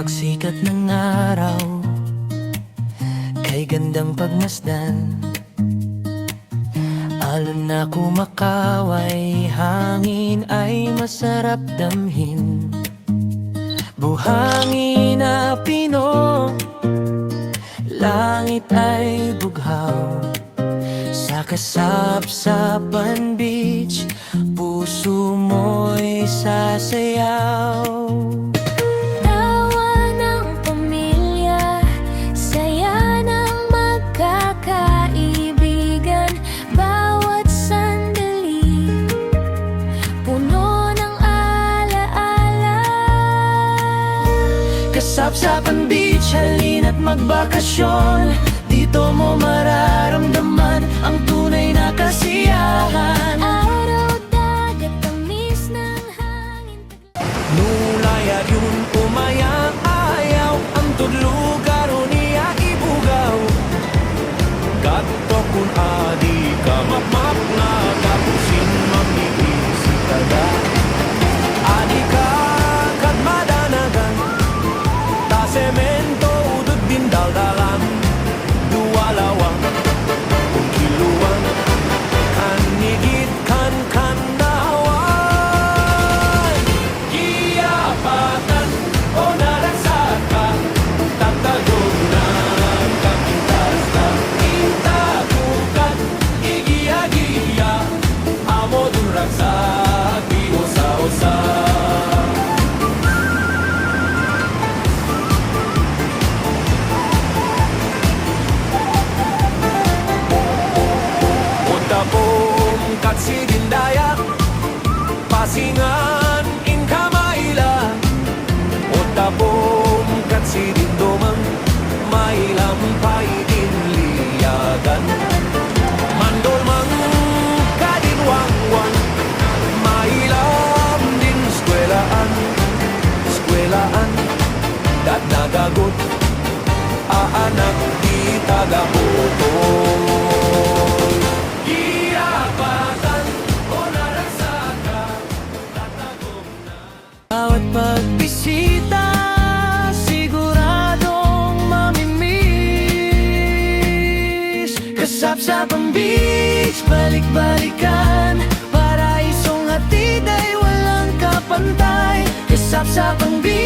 pagsikat ng araw, kay gandang pagmasdan. Alon na kumakaway, hangin ay masarap damhin. Buhangin na pino, langit ay bughaw. Sa Kasapsapan Beach, puso mo'y sasayaw. Tawa ng pamilya, saya ng magkakaibigan. Bawat sandali, puno ng alaala. Kasapsapan Beach, halina't magbakasyon. Dito mo mararamdaman ang tunay na kasiyahan. Araw, dagat, tamis ng hangin. Nulay at yun umayaw, ang tudlugar o niya ibugaw. Kato kung adi ka mapmap na kapusin mamibisi kada. Adi ka kadmadanagan, ta semento udod din daldalan. Duwalawang kung kiluan, kanigit kan nahawan. Giyapatan o naragsakan, tatagog na kapintas na. Intagukan, igiya-giya, amo duragsak, iusa-usa. Tapong katsidindayak, pasingan in kamaila. O tapong katsidindomang, mailampay din liyagan. Mandolmang kadinwangwan, mailam din skwelaan. Skwelaan, dat nagagot, aanak di tagaputol. Bawat pagbisita, siguradong mamimiss. Kasapsapan Beach, balik-balikan. Paraisong hatid ay walang kapantay. Kasapsapan Beach.